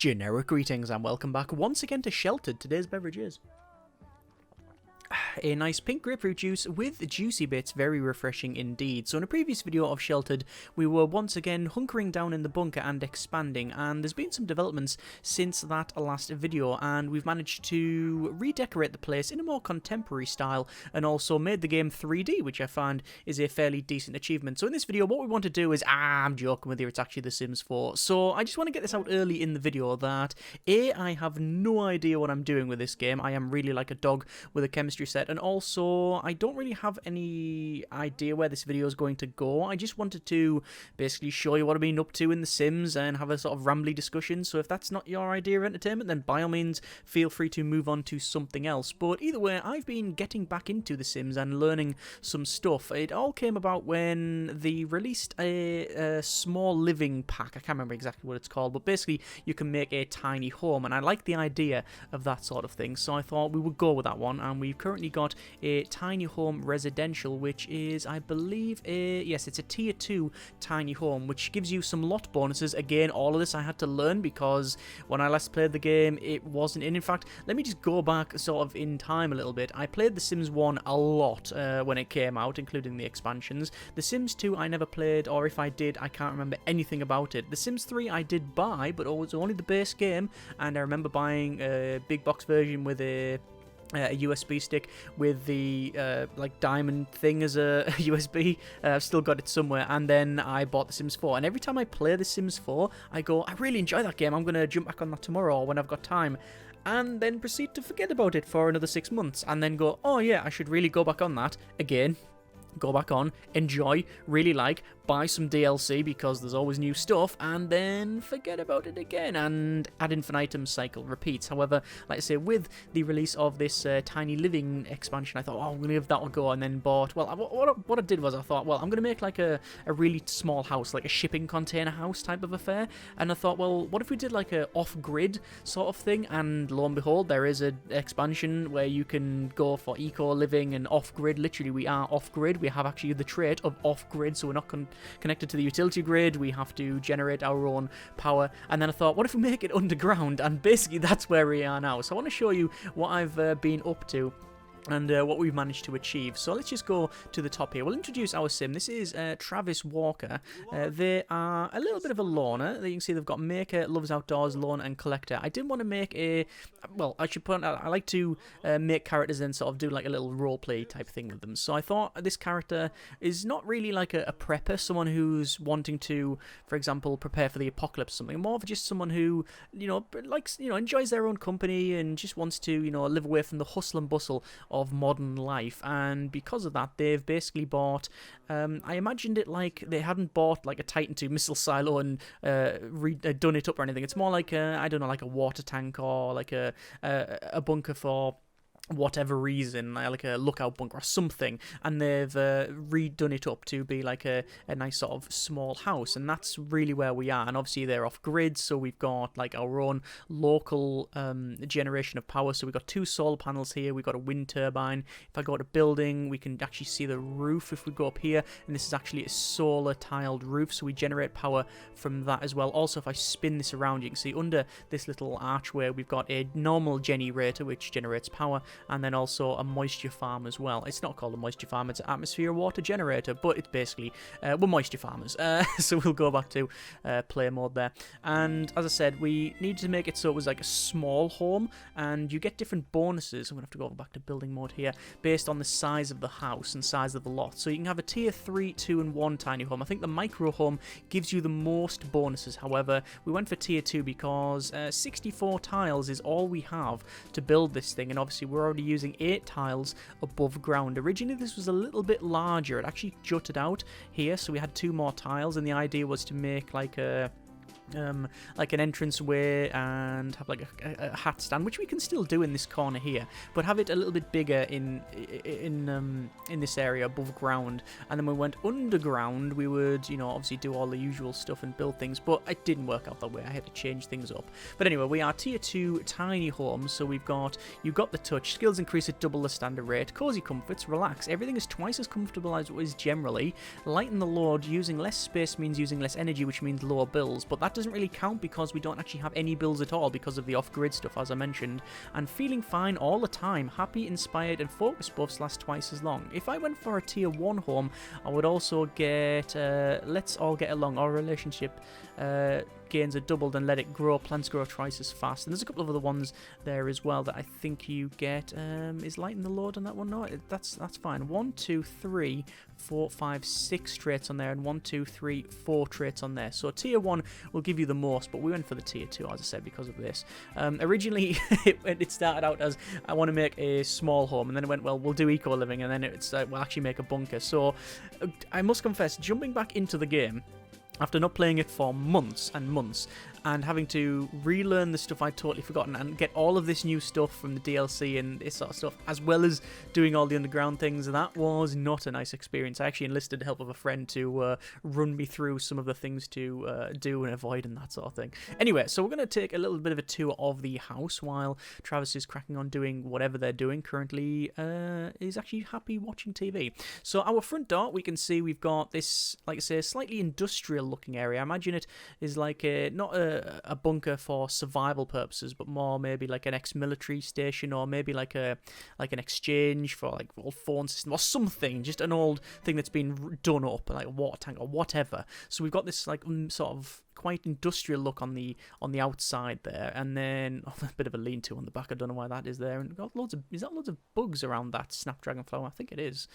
Generic greetings and welcome back once again to Sheltered. Today's beverage is a nice pink grapefruit juice with juicy bits, very refreshing indeed. So in a previous video of Sheltered, we were once again hunkering down in the bunker and expanding, and there's been some developments since that last video, and we've managed to redecorate the place in a more contemporary style, and also made the game 3D, which I find is a fairly decent achievement. So in this video, what we want to do is, I'm joking with you, it's actually The Sims 4. So I just want to get this out early in the video that, I have no idea what I'm doing with this game. I am really like a dog with a chemistry set, and also I don't really have any idea where this video is going to go. I just wanted to basically show you what I've been up to in The Sims and have a sort of rambly discussion. So if that's not your idea of entertainment, then by all means feel free to move on to something else. But either way, I've been getting back into The Sims and learning some stuff. It all came about when they released a small living pack. I can't remember exactly what it's called, but basically you can make a tiny home, and I like the idea of that sort of thing, so I thought we would go with that one. And we've currently got a tiny home residential, which is, I believe, it's a tier 2 tiny home, which gives you some lot bonuses. Again, all of this I had to learn because when I last played the game, it wasn't in. In fact, let me just go back sort of in time a little bit. I played The Sims 1 a lot when it came out, including the expansions. The Sims 2 I never played, or if I did, I can't remember anything about it. The Sims 3 I did buy, but it was only the base game, and I remember buying a big box version with a USB stick with the like diamond thing as a USB. I've still got it somewhere. And then I bought The Sims 4, and every time I play The Sims 4 I go, I really enjoy that game, I'm gonna jump back on that tomorrow or when I've got time, and then proceed to forget about it for another 6 months, and then go, oh yeah, I should really go back on that again, go back on, enjoy, really like, buy some DLC because there's always new stuff, and then forget about it again, and ad infinitum cycle repeats. However, like I say, with the release of this tiny living expansion, I thought, oh, I'm going to give that a go, and then bought, well, what I did was I thought, well, I'm going to make like a really small house, like a shipping container house type of affair, and I thought, well, what if we did like a off-grid sort of thing, and lo and behold, there is an expansion where you can go for eco-living and off-grid. Literally, we are off-grid. We have actually the trait of off-grid, so we're not connected to the utility grid. We have to generate our own power. And then I thought, what if we make it underground? And basically that's where we are now. So I want to show you what I've been up to and what we've managed to achieve. So let's just go to the top here. We'll introduce our sim. This is Travis Walker. They are a little bit of a loner. You can see they've got maker, loves outdoors, loner, and collector. I didn't want to make a, well, I should point out, I like to make characters and sort of do like a little roleplay type thing with them. So I thought this character is not really like a prepper, someone who's wanting to, for example, prepare for the apocalypse or something. More of just someone who, likes, enjoys their own company and just wants to, live away from the hustle and bustle of modern life. And because of that, they've basically bought, I imagined it like they hadn't bought like a Titan 2 missile silo and done it up or anything. It's more like I don't know, like a water tank or like a bunker for whatever reason, like a lookout bunker or something, and they've redone it up to be like a nice sort of small house, and that's really where we are. And obviously they're off grid, so we've got like our own local generation of power. So we've got 2 solar panels here, we've got a wind turbine. If I go to building, we can actually see the roof if we go up here, and this is actually a solar tiled roof, so we generate power from that as well. Also, if I spin this around, you can see under this little archway we've got a normal generator which generates power, and then also a moisture farm as well. It's not called a moisture farm, it's an atmosphere water generator, but it's basically, we're moisture farmers. So we'll go back to play mode there. And as I said, we needed to make it so it was like a small home, and you get different bonuses. I'm going to have to go back to building mode here, based on the size of the house and size of the lot. So you can have a tier 3, 2, and 1 tiny home. I think the micro home gives you the most bonuses. However, we went for tier 2 because 64 tiles is all we have to build this thing, and obviously we're already using 8 tiles above ground. Originally this was a little bit larger, it actually jutted out here, so we had 2 more tiles, and the idea was to make like a like an entranceway and have like a hat stand, which we can still do in this corner here, but have it a little bit bigger in this area above ground. And then we went underground, we would, obviously do all the usual stuff and build things, but it didn't work out that way. I had to change things up. But anyway, we are tier 2 tiny homes, so you've got the touch, skills increase at double the standard rate, cozy comforts, relax, everything is twice as comfortable as it is generally, lighten the load, using less space means using less energy, which means lower bills, but that that doesn't really count because we don't actually have any builds at all because of the off-grid stuff, as I mentioned. And feeling fine all the time. Happy, inspired, and focus buffs last twice as long. If I went for a tier 1 home, I would also get Let's All Get Along. Our relationship gains are doubled and let it grow. Plants grow twice as fast. And there's a couple of other ones there as well that I think you get. Is lighten the load on that one? No, that's fine. 1, 2, 3, 4, 5, 6 traits on there, and 1, 2, 3, 4 traits on there. So tier 1 will give you the most, but we went for the tier 2, as I said, because of this. Originally, it started out as I want to make a small home, and then it went, well, we'll do eco living, and then it's we'll actually make a bunker. So I must confess, jumping back into the game after not playing it for months and months, and having to relearn the stuff I'd totally forgotten and get all of this new stuff from the DLC and this sort of stuff, as well as doing all the underground things, that was not a nice experience. I actually enlisted the help of a friend to run me through some of the things to do and avoid and that sort of thing. Anyway, so we're going to take a little bit of a tour of the house while Travis is cracking on doing whatever they're doing currently. Is actually happy watching TV. So our front door, we can see we've got this, like I say, slightly industrial looking area. I imagine it is like not a bunker for survival purposes, but more maybe like an ex-military station, or maybe like an exchange for like old phone system or something, just an old thing that's been done up, like a water tank or whatever. So we've got this like sort of quite industrial look on the outside there, and then a bit of a lean-to on the back. I don't know why that is there, and got loads of bugs around that snapdragon flower. I think it is.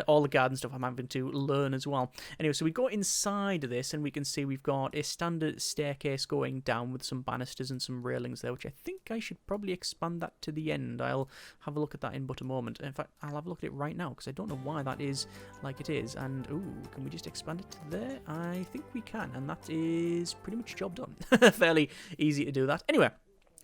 All the garden stuff I'm having to learn as well. Anyway, so we go inside this, and we can see we've got a standard staircase going down with some banisters and some railings there, which I think I should probably expand that to the end. I'll have a look at that in but a moment. In fact, I'll have a look at it right now because I don't know why that is like it is. And ooh, can we just expand it to there? I think we can, and that is pretty much job done. Fairly easy to do that. Anyway,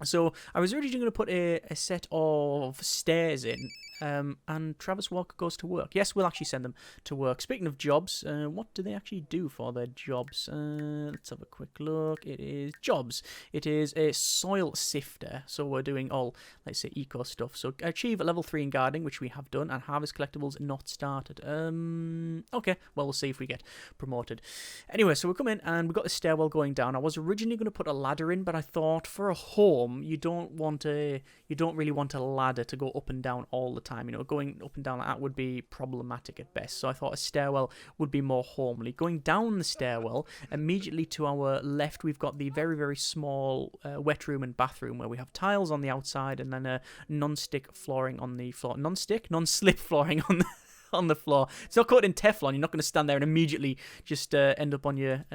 so I was originally going to put a set of stairs in, and Travis Walker goes to work. Yes, we'll actually send them to work. Speaking of jobs, what do they actually do for their jobs? Let's have a quick look. It is jobs. It is a soil sifter. So we're doing all, let's say, eco stuff. So achieve a level 3 in gardening, which we have done, and harvest collectibles not started. Okay, well, we'll see if we get promoted. Anyway, so we come in and we've got the stairwell going down. I was originally going to put a ladder in, but I thought for a home, you don't really want a ladder to go up and down all the time. You know, going up and down like that would be problematic at best. So I thought a stairwell would be more homely. Going down the stairwell, immediately to our left, we've got the very, very small wet room and bathroom where we have tiles on the outside and then a non-stick flooring on the floor. Non-slip flooring on the on the floor. It's not coated in Teflon. You're not going to stand there and immediately just end up on your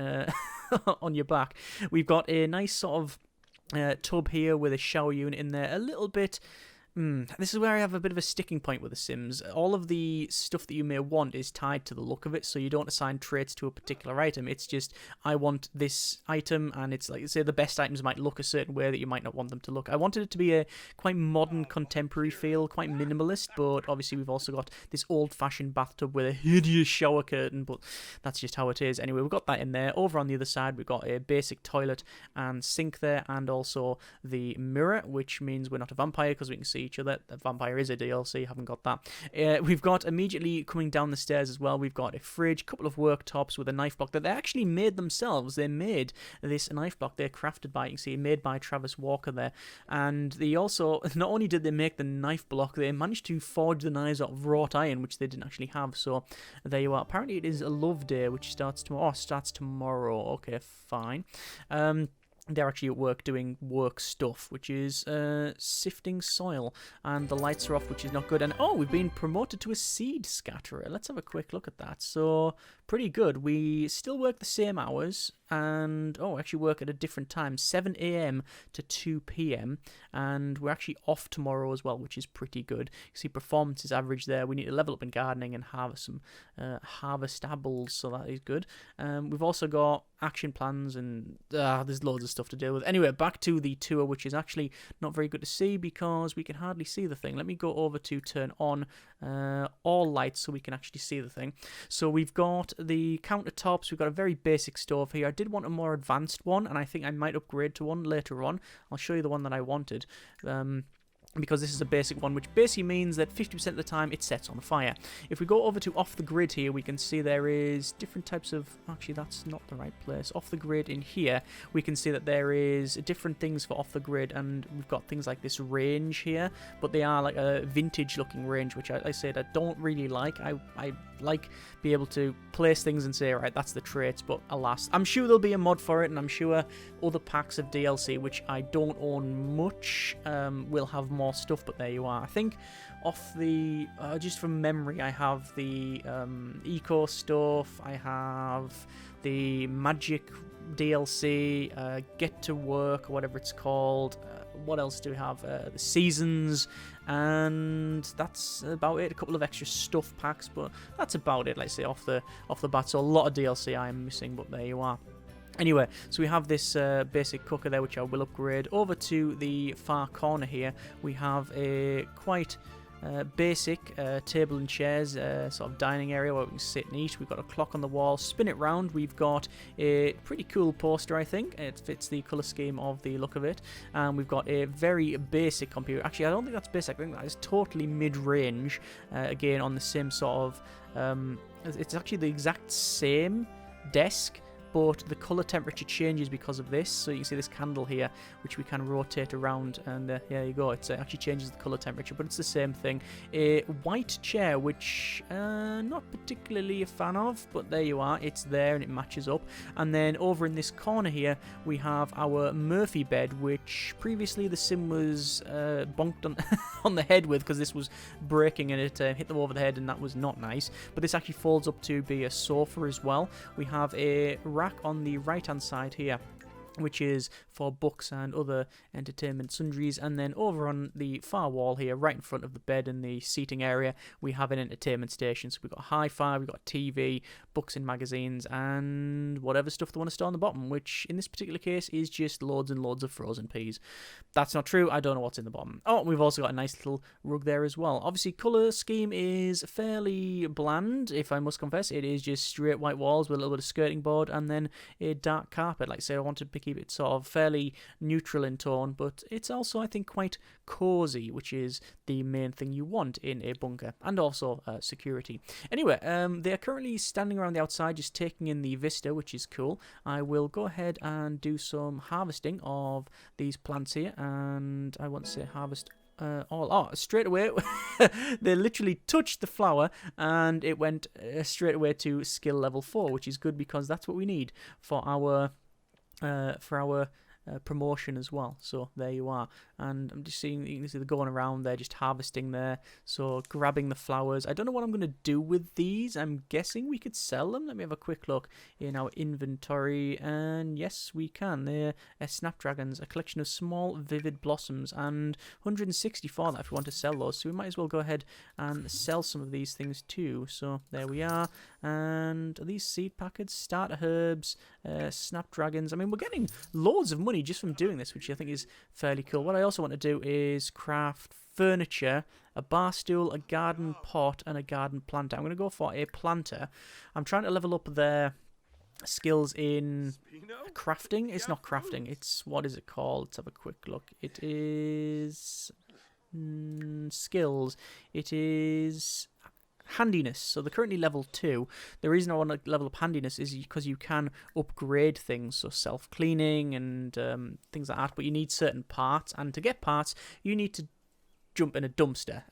on your back. We've got a nice sort of tub here with a shower unit in there, a little bit. This is where I have a bit of a sticking point with The Sims. All of the stuff that you may want is tied to the look of it, so you don't assign traits to a particular item. It's just, I want this item, and it's like, say, the best items might look a certain way that you might not want them to look. I wanted it to be a quite modern, contemporary feel, quite minimalist, but obviously we've also got this old-fashioned bathtub with a hideous shower curtain, but that's just how it is. Anyway, we've got that in there. Over on the other side, we've got a basic toilet and sink there, and also the mirror, which means we're not a vampire because we can see each other. The vampire is a DLC, haven't got that. We've got immediately coming down the stairs as well, we've got a fridge, a couple of worktops with a knife block that they actually made themselves. They made this knife block, they're crafted by, you can see, made by Travis Walker there. And they also, not only did they make the knife block, they managed to forge the knives out of wrought iron, which they didn't actually have. So there you are. Apparently it is a love day, which starts tomorrow. Oh, starts tomorrow. Okay, fine. They're actually at work doing work stuff, which is sifting soil, and the lights are off, which is not good. And oh, we've been promoted to a seed scatterer. Let's have a quick look at that. So pretty good. We still work the same hours, and actually work at a different time, 7 a.m. to 2 p.m. and we're actually off tomorrow as well, which is pretty good. You see performance is average there. We need to level up in gardening and harvest some harvestables, so that is good. We've also got action plans, and there's loads of stuff to deal with. Anyway, back to the tour, which is actually not very good to see because we can hardly see the thing. Let me go over to turn on all lights so we can actually see the thing. So we've got the countertops. We've got a very basic stove here. I did want a more advanced one, and I think I might upgrade to one later on. I'll show you the one that I wanted. because this is a basic one, which basically means that 50% of the time it sets on fire. If we go over to off the grid here, we can see there is different types of... Actually, that's not the right place. Off the grid in here, we can see that there is different things for off the grid, and we've got things like this range here, but they are like a vintage-looking range, which I said I don't really like. I like be able to place things and say, right, that's the traits, but alas. I'm sure there'll be a mod for it, and I'm sure other packs of DLC, which I don't own much, will have more stuff, but there you are. I think off the just from memory, I have the eco stuff, I have the magic DLC, get to work, or whatever it's called. What else do we have? The seasons, and that's about it. A couple of extra stuff packs, but that's about it. Let's say off the bat. So a lot of DLC I am missing, but there you are. Anyway, so we have this basic cooker there, which I will upgrade. Over to the far corner here, we have a quite basic table and chairs sort of dining area where we can sit and eat. We've got a clock on the wall. Spin it round. We've got a pretty cool poster, I think. It fits the colour scheme of the look of it. And we've got a very basic computer. Actually, I don't think that's basic. I think that is totally mid-range. Again, on the same sort of... it's actually the exact same desk, but the colour temperature changes because of this. So you can see this candle here, which we can rotate around, and there you go. It actually changes the colour temperature, but it's the same thing. A white chair, which not particularly a fan of, but there you are. It's there and it matches up. And then over in this corner here, we have our Murphy bed, which previously the sim was bonked on, on the head with, because this was breaking and it hit them over the head, and that was not nice. But this actually folds up to be a sofa as well. We have a rack on the right hand side here, which is for books and other entertainment sundries. And then over on the far wall here, right in front of the bed and the seating area, we have an entertainment station. So we've got hi-fi, we've got TV, books and magazines, and whatever stuff they want to store on the bottom, which in this particular case is just loads and loads of frozen peas. That's not true. I don't know what's in the bottom. Oh, we've also got a nice little rug there as well. Obviously, colour scheme is fairly bland, if I must confess. It is just straight white walls with a little bit of skirting board and then a dark carpet. Like I say, I wanted to keep it sort of fairly neutral in tone, but it's also, I think, quite cozy, which is the main thing you want in a bunker, and also security. Anyway, they are currently standing around the outside just taking in the vista, which is cool. I will go ahead and do some harvesting of these plants here, and I want to say harvest straight away. They literally touched the flower and it went straight away to skill level 4, which is good because that's what we need for our promotion as well. So there you are, and I'm just seeing, you can see they're going around there just harvesting there, so grabbing the flowers. I don't know what I'm going to do with these. I'm guessing we could sell them. Let me have a quick look in our inventory, and yes, we can. They're snapdragons, a collection of small vivid blossoms, and 164 that if we want to sell those, so we might as well go ahead and sell some of these things too. So there we are. And are these seed packets, starter herbs, snapdragons? I mean, we're getting loads of money just from doing this, which I think is fairly cool. What I also want to do is craft furniture, a bar stool, a garden pot, and a garden planter. I'm going to go for a planter. I'm trying to level up their skills in crafting. It's not crafting. It's, what is it called? Let's have a quick look. It is skills. It is handiness. So they're currently level 2. The reason I want to level up handiness is because you can upgrade things, so self-cleaning and things like that, but you need certain parts, and to get parts you need to jump in a dumpster,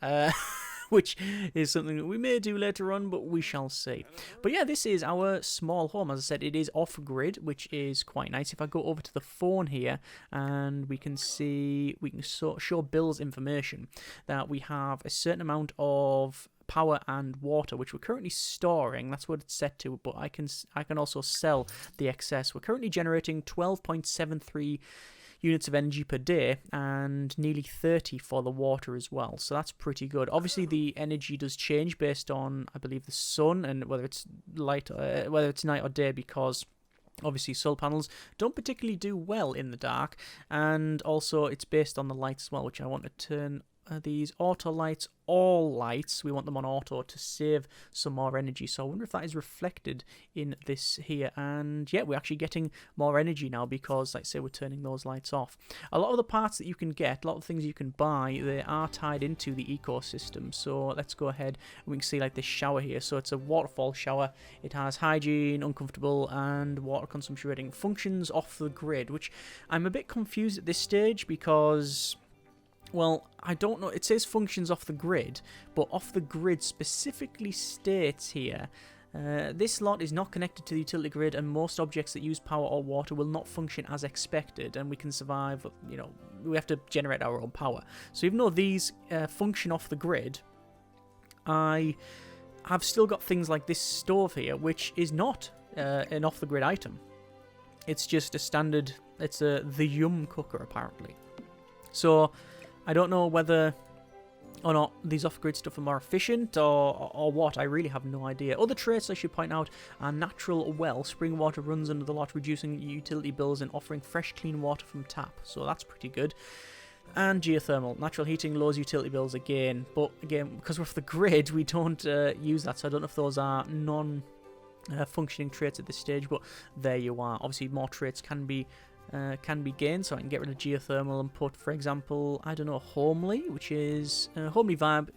which is something that we may do later on, but we shall see. But yeah, this is our small home. As I said, it is off-grid, which is quite nice. If I go over to the phone here, and we can see, we can show Bill's information, that we have a certain amount of power and water, which we're currently storing. That's what it's set to, but I can also sell the excess. We're currently generating 12.73 units of energy per day, and nearly 30 for the water as well, so that's pretty good. Obviously the energy does change based on, I believe, the sun and whether it's light, whether it's night or day, because obviously solar panels don't particularly do well in the dark, and also it's based on the light as well, which I want to turn these auto lights, all lights. We want them on auto to save some more energy. So I wonder if that is reflected in this here. And yeah, we're actually getting more energy now because, like I say, we're turning those lights off. A lot of the parts that you can get, a lot of things you can buy, they are tied into the ecosystem. So let's go ahead and we can see like this shower here. So it's a waterfall shower. It has hygiene, uncomfortable, and water consumption rating. Functions off the grid, which I'm a bit confused at this stage because, well, I don't know. It says functions off the grid, but off the grid specifically states here, this lot is not connected to the utility grid, and most objects that use power or water will not function as expected, and we can survive, you know, we have to generate our own power. So even though these function off the grid, I have still got things like this stove here, which is not an off-the-grid item. It's just a standard, it's the Yum cooker, apparently. So I don't know whether or not these off-grid stuff are more efficient or what. I really have no idea. Other traits I should point out are natural well. Spring water runs under the lot, reducing utility bills and offering fresh, clean water from tap. So that's pretty good. And geothermal. Natural heating lowers utility bills again. But again, because we're off the grid, we don't use that. So I don't know if those are functioning traits at this stage, but there you are. Obviously, more traits can be gained, so I can get rid of geothermal and put, for example, I don't know, homely, which is homely vibe,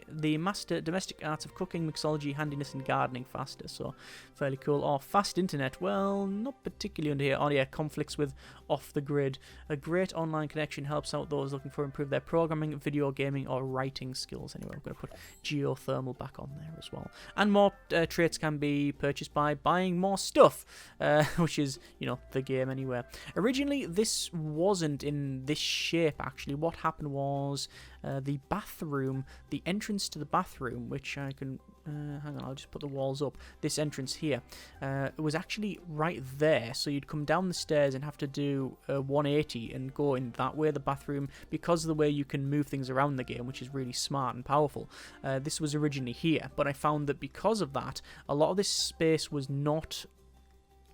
the master domestic arts of cooking, mixology, handiness, and gardening faster. So fairly cool. Or fast internet, well, not particularly under here. Oh yeah, conflicts with off the grid. A great online connection helps out those looking for improve their programming, video gaming, or writing skills. Anyway, I'm going to put geothermal back on there as well. And more traits can be purchased by buying more stuff, which is, you know, the game anyway. Originally, this wasn't in this shape, actually. What happened was the bathroom, the entrance to the bathroom, which I can... hang on, I'll just put the walls up. This entrance here, it was actually right there. So you'd come down the stairs and have to do 180 and go in that way, the bathroom, because of the way you can move things around the game, which is really smart and powerful. This was originally here, but I found that because of that, a lot of this space was not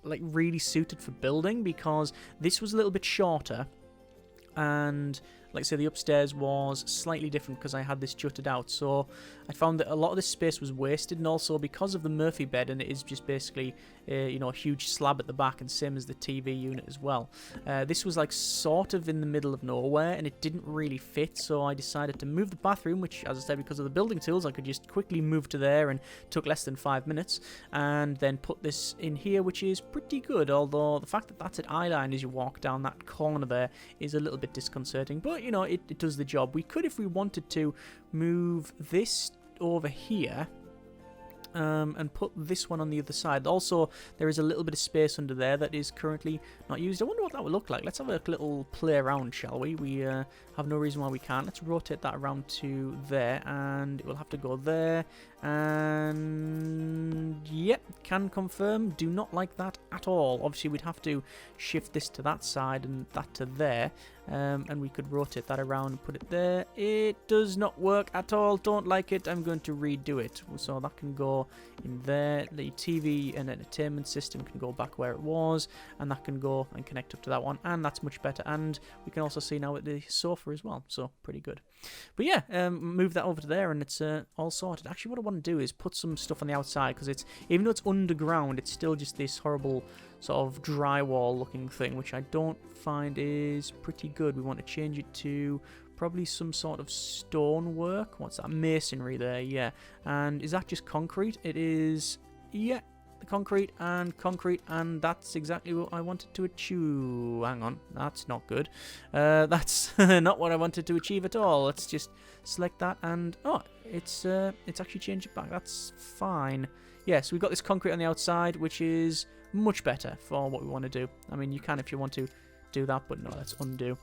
like really suited for building, because this was a little bit shorter, and like I say, the upstairs was slightly different because I had this jutted out. So I found that a lot of this space was wasted, and also because of the Murphy bed, and it is just basically you know, a huge slab at the back, and same as the TV unit as well. This was like sort of in the middle of nowhere, and it didn't really fit, so I decided to move the bathroom, which, as I said, because of the building tools, I could just quickly move to there and took less than 5 minutes, and then put this in here, which is pretty good, although the fact that that's at eye line as you walk down that corner there is a little bit disconcerting, but you know, it does the job. We could, if we wanted to, move this over here and put this one on the other side. Also, there is a little bit of space under there that is currently not used. I wonder what that would look like. Let's have a little play around, shall we? We have no reason why we can't. Let's rotate that around to there, and it will have to go there. And yep, can confirm. Do not like that at all. Obviously, we'd have to shift this to that side and that to there. And we could rotate that around and put it there. It does not work at all. Don't like it. I'm going to redo it. So that can go in there. The TV and entertainment system can go back where it was, and that can go and connect up to that one, and that's much better. And we can also see now at the sofa as well, so pretty good. But yeah, move that over to there, and it's all sorted. Actually, what I want to do is put some stuff on the outside, because it's, even though it's underground, it's still just this horrible sort of drywall looking thing, which I don't find is pretty good. We want to change it to probably some sort of stonework. What's that? Masonry there, yeah. And is that just concrete? It is, yeah, concrete, and that's exactly what I wanted to achieve. Hang on, that's not good. That's not what I wanted to achieve at all. Let's just select that, and oh, it's actually changed it back. That's fine. Yes, we've got this concrete on the outside, which is much better for what we want to do. I mean, you can if you want to do that, but no, let's undo.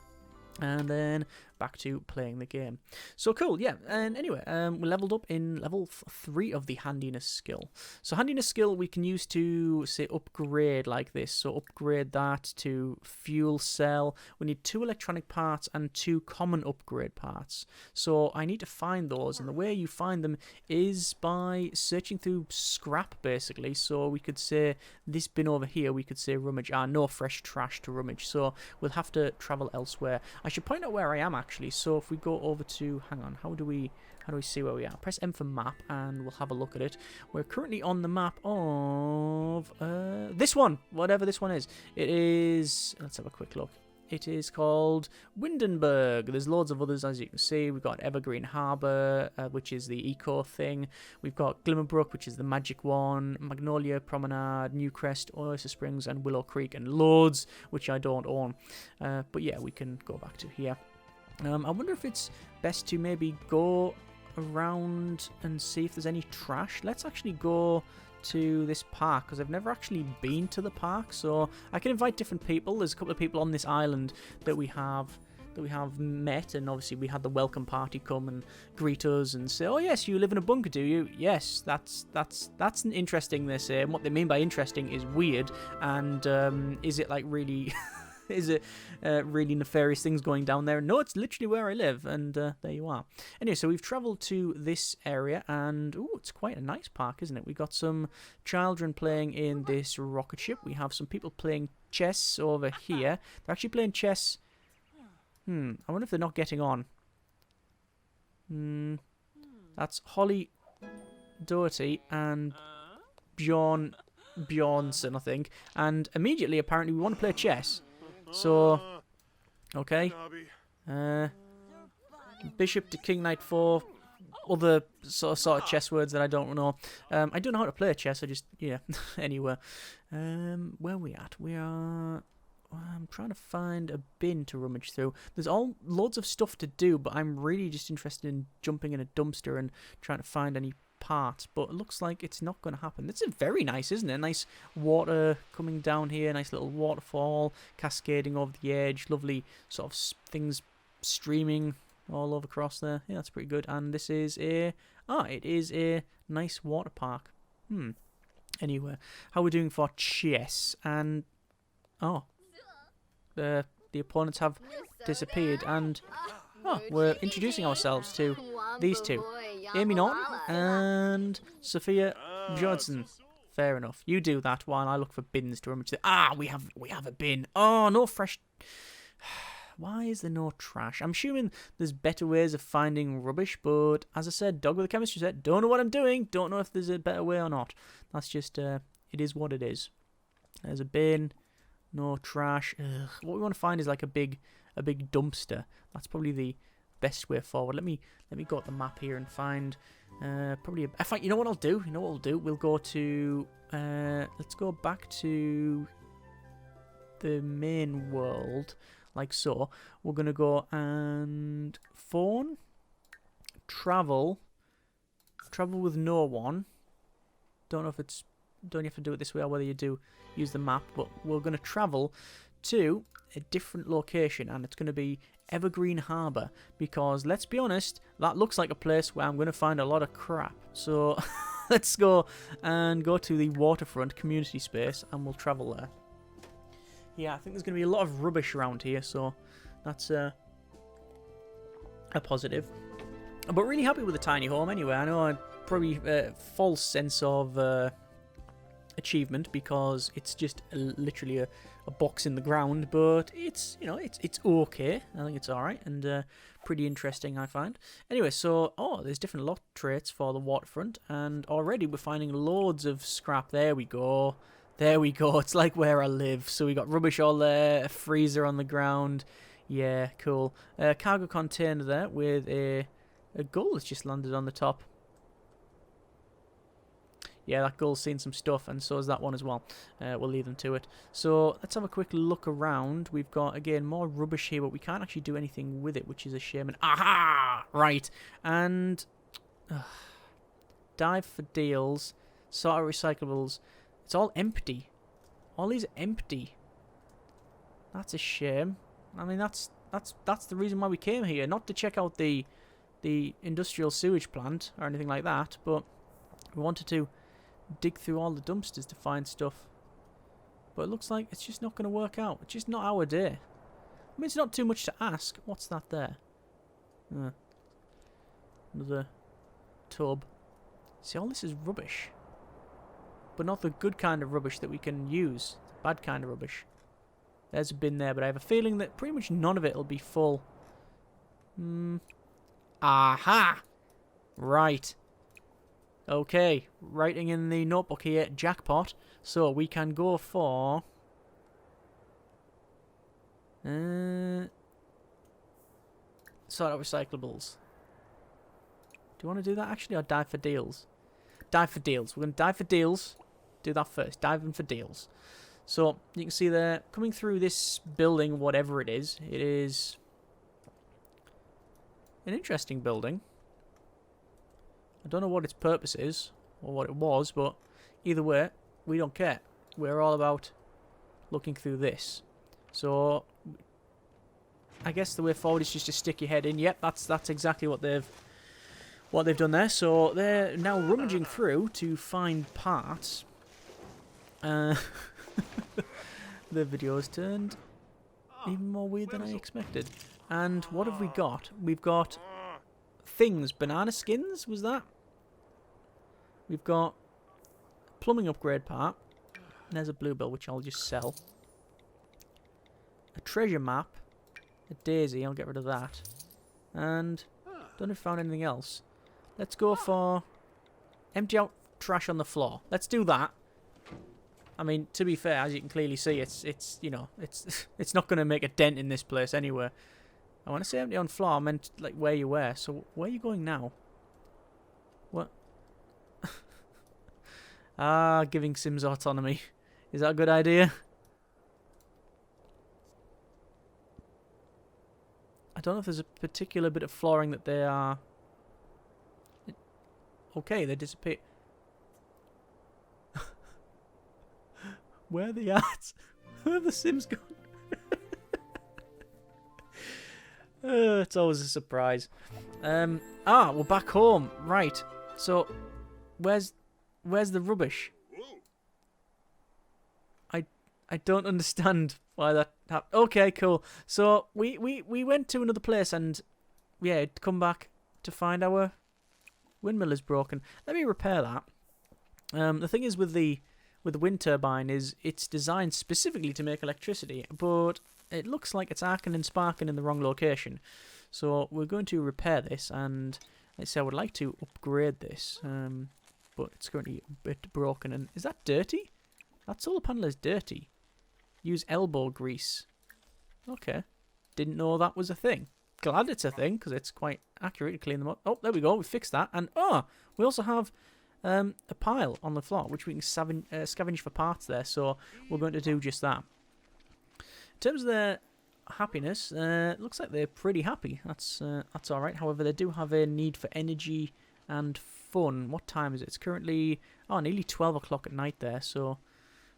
And then back to playing the game. So cool, yeah. And anyway, we leveled up in level 3 of the handiness skill. So handiness skill we can use to, say, upgrade like this. So upgrade that to fuel cell. We need 2 electronic parts and 2 common upgrade parts. So I need to find those, and the way you find them is by searching through scrap, basically. So we could say this bin over here, we could say rummage. No fresh trash to rummage. So we'll have to travel elsewhere. I should point out where I am actually. So if we go over to, hang on, how do we see where we are? Press M for map and we'll have a look at it. We're currently on the map of this one, whatever this one is. It is, let's have a quick look. It is called Windenburg. There's loads of others, as you can see. We've got Evergreen Harbour, which is the eco thing. We've got Glimmerbrook, which is the magic one. Magnolia Promenade, Newcrest, Oyster Springs, and Willow Creek, and loads, which I don't own. But yeah, we can go back to here. I wonder if it's best to maybe go around and see if there's any trash. Let's actually go to this park, because I've never actually been to the park, so I can invite different people. There's a couple of people on this island that we have met, and obviously we had the welcome party come and greet us and say, oh yes, you live in a bunker, do you? Yes, that's interesting, they say. And what they mean by interesting is weird, and is it like really is it really nefarious things going down there? No, it's literally where I live, and there you are. Anyway, so we've travelled to this area, and ooh, it's quite a nice park, isn't it? We've got some children playing in this rocket ship. We have some people playing chess over here. They're actually playing chess. I wonder if they're not getting on. That's Holly Doherty and Bjornson, I think. And immediately, apparently, we want to play chess. So, okay. Bishop to King Knight 4. Other sort of chess words that I don't know. I don't know how to play chess. I just, yeah. Anyway. Where are we at? We are... I'm trying to find a bin to rummage through. There's loads of stuff to do, but I'm really just interested in jumping in a dumpster and trying to find any parts. But it looks like it's not going to happen. This is very nice, isn't it? Nice water coming down here. Nice little waterfall cascading over the edge. Lovely sort of things streaming all over across there. Yeah, that's pretty good. And this is it is a nice water park. Anyway, how are we doing for chess? And the opponents have disappeared, and we're introducing ourselves to these two, Amy Norton and Sophia Johnson. Fair enough. You do that while I look for bins to rummage through. We have a bin. Oh, no fresh. Why is there no trash? I'm assuming there's better ways of finding rubbish, but as I said, dog with a chemistry set. Don't know what I'm doing. Don't know if there's a better way or not. That's just it is what it is. There's a bin. No trash. Ugh. What we want to find is like a big dumpster. That's probably the best way forward. Let me go at the map here and find probably in fact, you know what I'll do? We'll go to let's go back to the main world, like so. We're gonna go and phone, travel with no one. Don't know if it's, don't you have to do it this way or whether you do use the map, but we're going to travel to a different location, and it's going to be Evergreen Harbour, because let's be honest, that looks like a place where I'm going to find a lot of crap. So let's go to the waterfront community space, and we'll travel there. Yeah, I think there's going to be a lot of rubbish around here, so that's a positive. But really happy with the tiny home anyway. I know I probably false sense of achievement, because it's just literally a box in the ground, but it's, you know, it's okay. I think it's alright, and pretty interesting, I find. Anyway, so there's different lot traits for the waterfront, and already we're finding loads of scrap. There we go, it's like where I live. So we got rubbish all there, a freezer on the ground. Yeah, cool. Cargo container there with a gull that's just landed on the top. Yeah, that gull's seen some stuff, and so is that one as well. We'll leave them to it. So let's have a quick look around. We've got, again, more rubbish here, but we can't actually do anything with it, which is a shame. And aha! Right. And dive for deals, sort of recyclables. It's all empty. All these are empty. That's a shame. I mean, that's the reason why we came here, not to check out the industrial sewage plant or anything like that, but we wanted to dig through all the dumpsters to find stuff. But it looks like it's just not going to work out. It's just not our day. I mean, it's not too much to ask. What's that there? Another tub. See, all this is rubbish. But not the good kind of rubbish that we can use. The bad kind of rubbish. There's a bin there, but I have a feeling that pretty much none of it will be full. Aha! Right. Okay, writing in the notebook here, jackpot. So we can go for... sort out recyclables. Do you want to do that actually, or dive for deals? Dive for deals. We're going to dive for deals. Do that first. Diving for deals. So, you can see there, coming through this building, whatever it is an interesting building. I don't know what its purpose is, or what it was, but either way, we don't care. We're all about looking through this. So, I guess the way forward is just to stick your head in. Yep, that's exactly what they've done there. So, they're now rummaging through to find parts. The video has turned even more weird than I expected. And what have we got? We've got things. Banana skins, was that? We've got plumbing upgrade part. And there's a bluebell, which I'll just sell. A treasure map. A daisy, I'll get rid of that. And don't know if I found anything else. Let's go for empty out trash on the floor. Let's do that. I mean, to be fair, as you can clearly see, it's you know, it's not going to make a dent in this place anyway. I want to say empty on floor. I meant like where you were. So where are you going now? What? Giving Sims autonomy. Is that a good idea? I don't know if there's a particular bit of flooring that they are... Okay, they disappear. Where are they at? Where have the Sims gone? It's always a surprise. We're back home. Right. So, where's the rubbish? I don't understand why that happened. Okay, cool. So, we went to another place and, yeah, come back to find our windmill is broken. Let me repair that. The thing is with the wind turbine is it's designed specifically to make electricity, but it looks like it's arcing and sparking in the wrong location. So we're going to repair this, and like I say, I would like to upgrade this, but it's currently a bit broken. And is that dirty? That solar panel is dirty. Use elbow grease. Okay. Didn't know that was a thing. Glad it's a thing, because it's quite accurate to clean them up. Oh, there we go. We fixed that. And, we also have a pile on the floor, which we can scavenge for parts there. So we're going to do just that. In terms of their happiness, looks like they're pretty happy. That's all right. However, they do have a need for energy and fun. What time is it? It's currently nearly 12 o'clock at night there. So,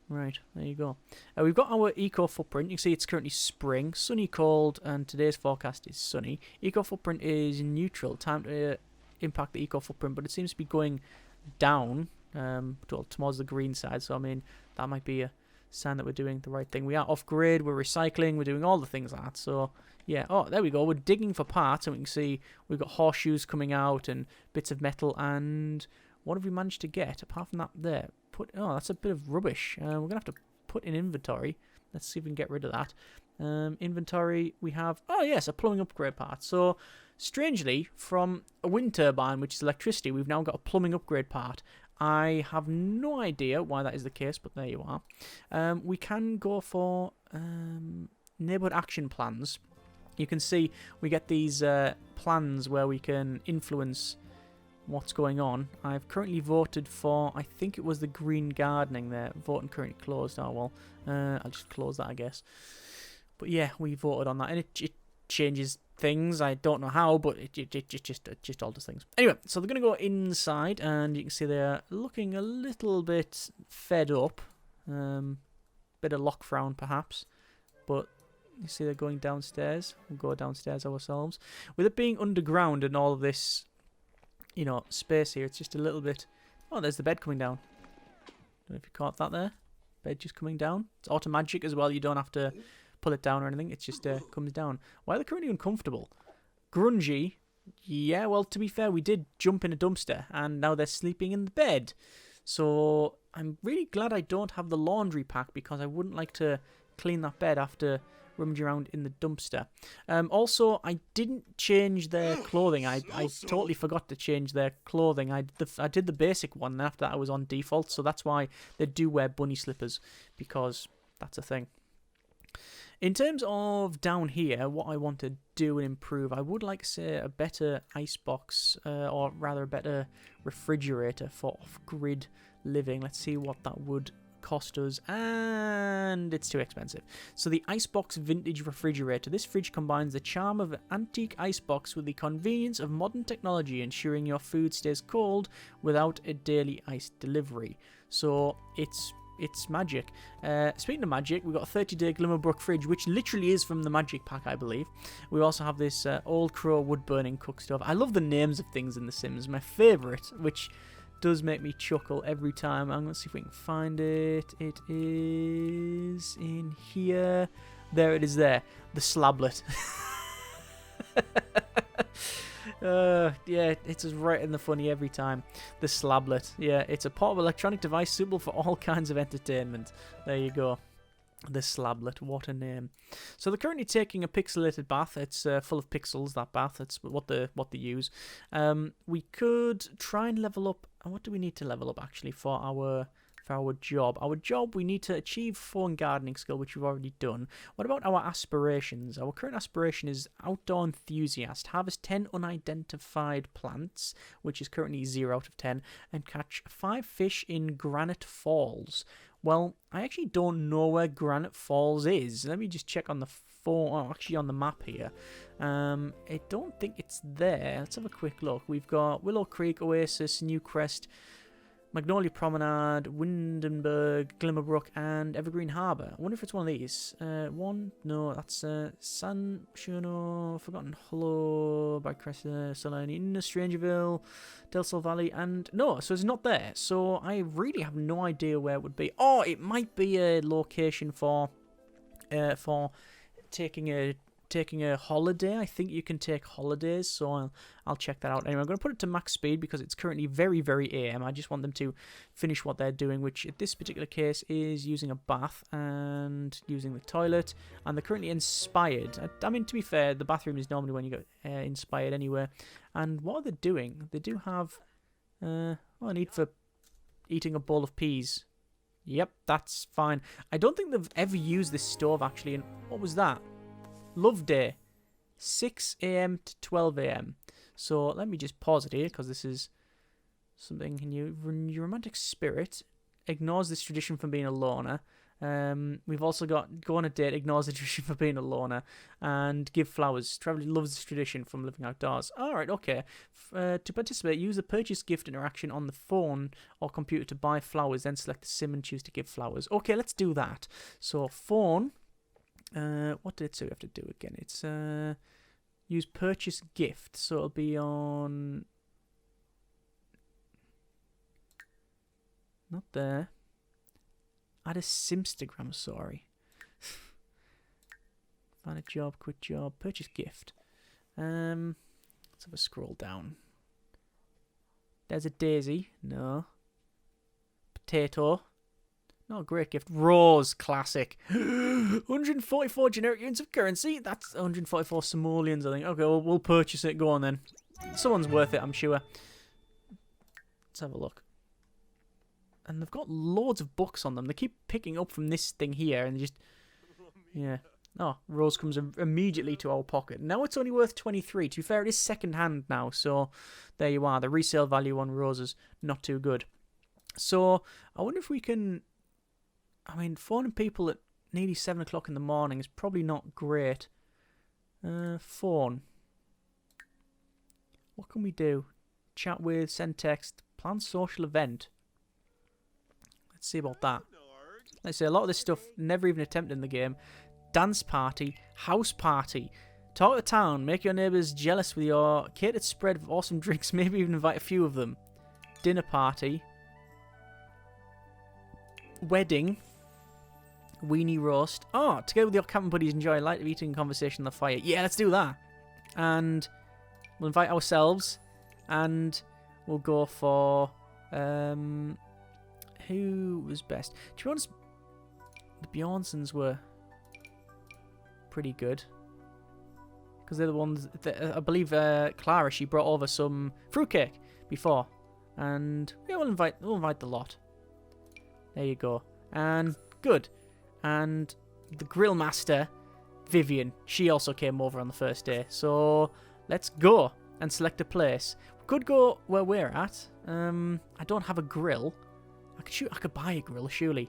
right, there you go. We've got our eco footprint. You can see it's currently spring, sunny, cold, and today's forecast is sunny. Eco footprint is neutral. Time to impact the eco footprint, but it seems to be going down towards the green side. So I mean, that might be a sign that we're doing the right thing. We are off grid, we're recycling, we're doing all the things like that. So yeah, there we go. We're digging for parts, and we can see we've got horseshoes coming out and bits of metal. And what have we managed to get apart from that there? That's a bit of rubbish. We're gonna have to put in inventory. Let's see if we can get rid of that. Inventory, we have yes, a plumbing upgrade part. So strangely, from a wind turbine, which is electricity, we've now got a plumbing upgrade part. I have no idea why that is the case, but there you are. We can go for neighbourhood action plans. You can see we get these plans where we can influence what's going on. I've currently voted for, I think it was the green gardening there. Voting currently closed. Oh well, I'll just close that, I guess. But yeah, we voted on that, and it changes things. I don't know how, but it just alters things. Anyway, so they're going to go inside, and you can see they're looking a little bit fed up. Bit of lock frown, perhaps. But you see they're going downstairs. We'll go downstairs ourselves. With it being underground and all of this, space here, it's just a little bit... Oh, there's the bed coming down. Don't know if you caught that there. Bed just coming down. It's automagic as well. You don't have to pull it down or anything. It just comes down. Why are they currently uncomfortable? Grungy. Yeah, well, to be fair, we did jump in a dumpster, and now they're sleeping in the bed. So I'm really glad I don't have the laundry pack, because I wouldn't like to clean that bed after rummaging around in the dumpster. Also, I didn't change their clothing. I totally forgot to change their clothing. I did the basic one, and after that I was on default, so that's why they do wear bunny slippers, because that's a thing. In terms of down here, what I want to do and improve, I would like to say a better icebox, or rather a better refrigerator for off-grid living. Let's see what that would cost us, and it's too expensive. So the Icebox Vintage Refrigerator. This fridge combines the charm of an antique icebox with the convenience of modern technology, ensuring your food stays cold without a daily ice delivery. So it's magic. Speaking of magic, we've got a 30-day Glimmerbrook fridge, which literally is from the Magic Pack, I believe. We also have this Old Crow wood-burning cook stove. I love the names of things in The Sims. My favourite, which does make me chuckle every time. I'm going to see if we can find it. It is in here. There it is there. The Slablet. Yeah, it's just right in the funny every time. The Slablet. Yeah, it's a portable electronic device suitable for all kinds of entertainment. There you go. The Slablet, what a name. So they're currently taking a pixelated bath. It's full of pixels, that bath. That's what they use. We could try and level up. What do we need to level up actually for our job? Our job, we need to achieve phone gardening skill, which we've already done. What about our aspirations? Our current aspiration is outdoor enthusiast. Harvest 10 unidentified plants, which is currently 0 out of 10, and catch 5 fish in Granite Falls. Well, I actually don't know where Granite Falls is. Let me just check on the phone. Oh, actually on the map here. I don't think it's there. Let's have a quick look. We've got Willow Creek, Oasis, Newcrest, Magnolia Promenade, Windenburg, Glimmerbrook, and Evergreen Harbour. I wonder if it's one of these. No, that's San Shuno, Forgotten Hollow, Bycrest, Solani, Strangerville, Del Sol Valley, and no, so it's not there. So I really have no idea where it would be. Oh, it might be a location for taking a holiday. I think you can take holidays, so I'll check that out. Anyway, I'm going to put it to max speed because it's currently very, very AM. I just want them to finish what they're doing, which in this particular case is using a bath and using the toilet, and they're currently inspired. I mean, to be fair, the bathroom is normally when you get inspired anyway. And what are they doing? They do have a need for eating a bowl of peas. Yep, that's fine. I don't think they've ever used this stove actually, and what was that? Love Day, 6 AM to 12 AM. So let me just pause it here because this is something. Your romantic spirit ignores this tradition from being a loner. We've also got go on a date, ignores the tradition for being a loner, and give flowers. Traveler loves this tradition from living outdoors. Alright, okay. To participate, use the purchase gift interaction on the phone or computer to buy flowers, then select the sim and choose to give flowers. Okay, let's do that. So phone. What did it say we have to do again? It's use purchase gift, so it'll be on. Not there. Add a Simstagram, sorry. Find a job, quit job, purchase gift. Let's have a scroll down. There's a daisy. No. Potato. Not a great gift. Rose, classic. 144 generic units of currency. That's 144 simoleons, I think. Okay, well, we'll purchase it. Go on then. Someone's worth it, I'm sure. Let's have a look. And they've got loads of books on them. They keep picking up from this thing here and just... Yeah. Oh, Rose comes immediately to our pocket. Now it's only worth 23. To be fair, it is second hand now, so there you are. The resale value on Rose is not too good. So, I wonder if we can... I mean, phoning people at nearly 7 o'clock in the morning is probably not great. Phone. What can we do? Chat with, send text, plan social event. Let's see about that. Let's say a lot of this stuff never even attempted in the game. Dance party, house party. Talk to town, make your neighbours jealous with your catered spread of awesome drinks, maybe even invite a few of them. Dinner party. Wedding. Weenie roast. Oh, together with your camping buddies, enjoy a light of eating and conversation on the fire. Yeah, let's do that. And we'll invite ourselves. And we'll go for... who was best? To be honest, the Bjornsons were pretty good. Because they're the ones that, I believe Clara, she brought over some fruitcake before. And yeah, we'll invite the lot. There you go. And good. And the grill master, Vivian, she also came over on the first day. So let's go and select a place. We could go where we're at. I don't have a grill. I could buy a grill, surely.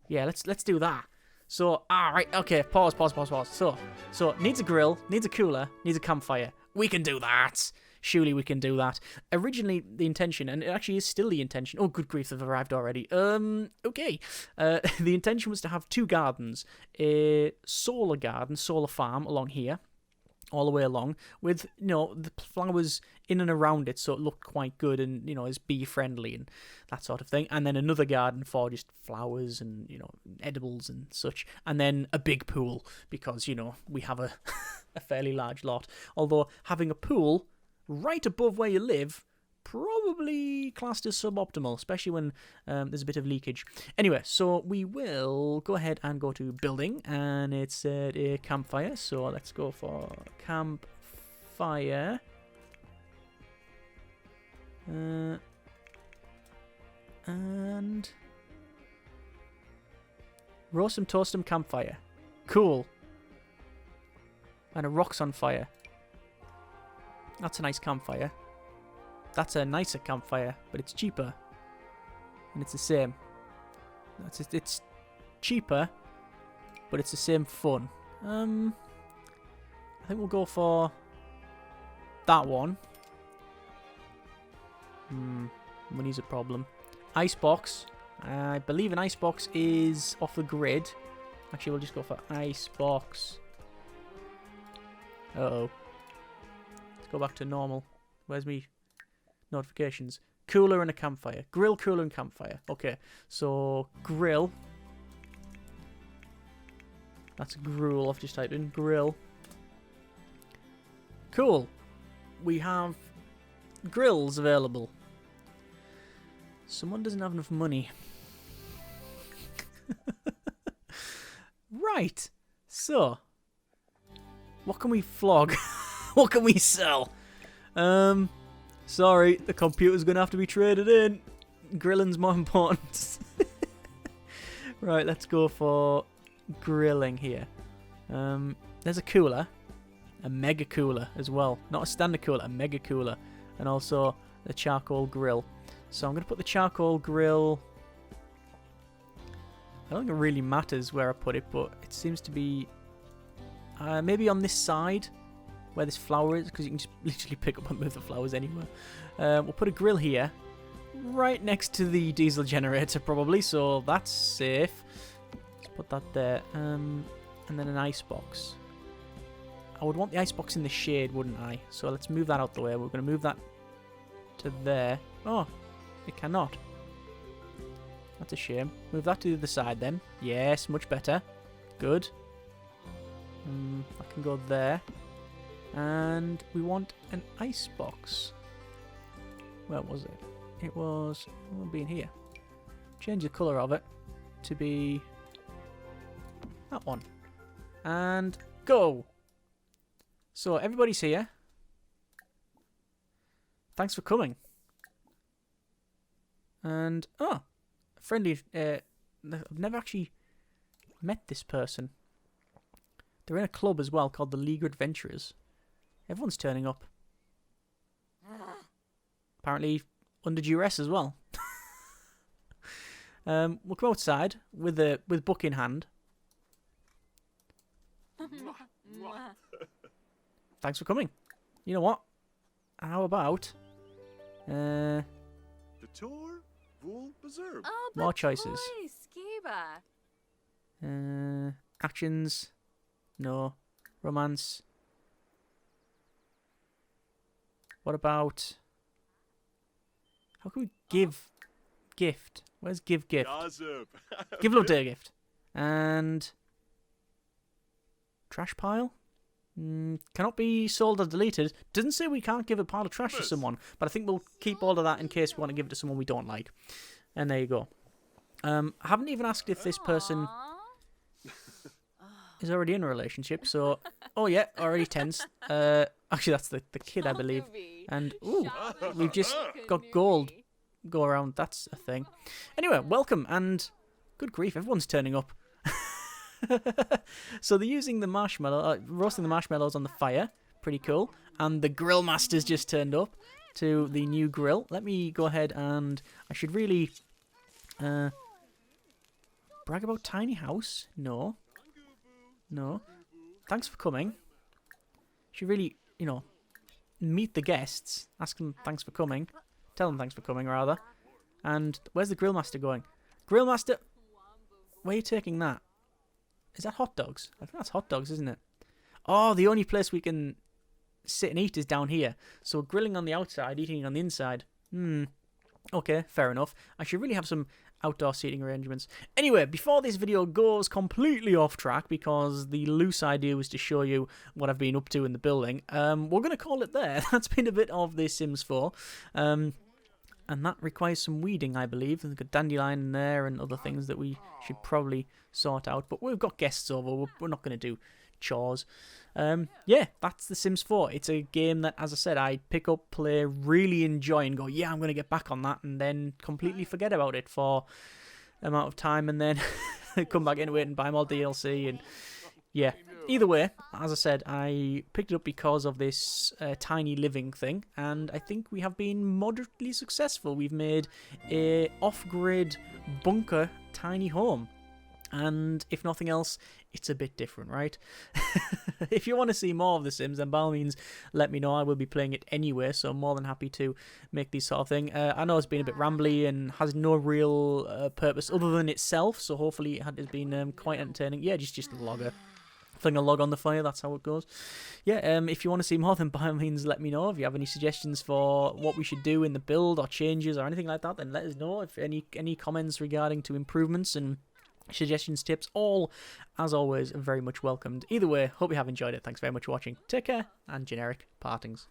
Yeah, let's do that. So, right, okay, pause. So needs a grill, needs a cooler, needs a campfire. We can do that. Surely we can do that. Originally, the intention, and it actually is still the intention. Oh, good grief, they've arrived already. Okay. The intention was to have 2 gardens. A solar garden, solar farm along here, all the way along, with, the flowers in and around it, so it looked quite good and, is bee-friendly and that sort of thing. And then another garden for just flowers and, edibles and such. And then a big pool, because, we have a, a fairly large lot. Although, having a pool right above where you live, probably classed as suboptimal, especially when there's a bit of leakage. Anyway, so we will go ahead and go to building, and it's a campfire, so let's go for campfire. And roast them, toast them, campfire. Cool. And a rock's on fire. That's a nice campfire. That's a nicer campfire, but it's cheaper. And it's the same. It's cheaper, but it's the same fun. I think we'll go for that one. Money's a problem. Icebox. I believe an icebox is off the grid. Actually, we'll just go for icebox. Uh-oh. Let's go back to normal. Where's me? Notifications. Cooler and a campfire. Grill, cooler, and campfire. Okay, so grill. That's gruel. I've just typed in grill. Cool. We have grills available. Someone doesn't have enough money. Right. So, what can we flog? What can we sell? Sorry, the computer's going to have to be traded in. Grilling's more important. Right, let's go for grilling here. There's a cooler. A mega cooler as well. Not a standard cooler, a mega cooler. And also the charcoal grill. So I'm going to put the charcoal grill... I don't think it really matters where I put it, but it seems to be... maybe on this side... where this flower is, because you can just literally pick up and move the flowers anywhere. We'll put a grill here, right next to the diesel generator probably, so that's safe. Let's put that there. And then an icebox. I would want the icebox in the shade, wouldn't I? So let's move that out the way. We're going to move that to there. Oh, it cannot. That's a shame. Move that to the other side then. Yes, much better. Good. I can go there. And we want an icebox. Where was it? It was... it will be in here. Change the colour of it to be... that one. And go! So, everybody's here. Thanks for coming. And, oh! Friendly... I've never actually met this person. They're in a club as well called the League of Adventurers. Everyone's turning up. Apparently under duress as well. We'll come outside with book in hand. Thanks for coming. You know what? How about The tour will preserve. more choices? Actions. No. Romance. What about... how can we give gift? Where's give gift? Give little day gift. And... trash pile? Cannot be sold or deleted. Doesn't say we can't give a pile of trash to someone, but I think we'll keep all of that in case we want to give it to someone we don't like. And there you go. I haven't even asked if this person... is already in a relationship, so... Oh, yeah, already tense. Actually, that's the kid, I believe. And, ooh, we've just got gold go around. That's a thing. Anyway, welcome, and... Good grief, everyone's turning up. So they're using the roasting the marshmallows on the fire. Pretty cool. And the grill master's just turned up to the new grill. Let me go ahead and... I should really... brag about tiny house? No. No. Thanks for coming. Should really, you know, meet the guests. Ask them thanks for coming. Tell them thanks for coming, rather. And where's the grill master going? Grill master... Where are you taking that? Is that hot dogs? I think that's hot dogs, isn't it? Oh, the only place we can sit and eat is down here. So grilling on the outside, eating on the inside. Okay, fair enough. I should really have some outdoor seating arrangements. Anyway, before this video goes completely off track, because the loose idea was to show you what I've been up to in the building, we're going to call it there. That's been a bit of the Sims 4. And that requires some weeding, I believe. There's a dandelion in there and other things that we should probably sort out. But we've got guests over. We're not going to do chores. Yeah, that's The Sims 4. It's a game that, as I said, I pick up, play, really enjoy, and go, yeah, I'm going to get back on that, and then completely forget about it for an amount of time, and then come back into it and buy more DLC. And yeah, either way, as I said, I picked it up because of this tiny living thing, and I think we have been moderately successful. We've made a off-grid bunker tiny home. And if nothing else, it's a bit different, right? If you want to see more of The Sims, then by all means, let me know. I will be playing it anyway, so I'm more than happy to make these sort of thing. I know it's been a bit rambly and has no real purpose other than itself, so hopefully it has been quite entertaining. Yeah, just a logger. Fling a log on the fire, that's how it goes. Yeah, if you want to see more, then by all means let me know. If you have any suggestions for what we should do in the build or changes or anything like that, then let us know. If any comments regarding to improvements and suggestions, tips, all, as always, very much welcomed. Either way, hope you have enjoyed it. Thanks very much for watching. Take care, and generic partings.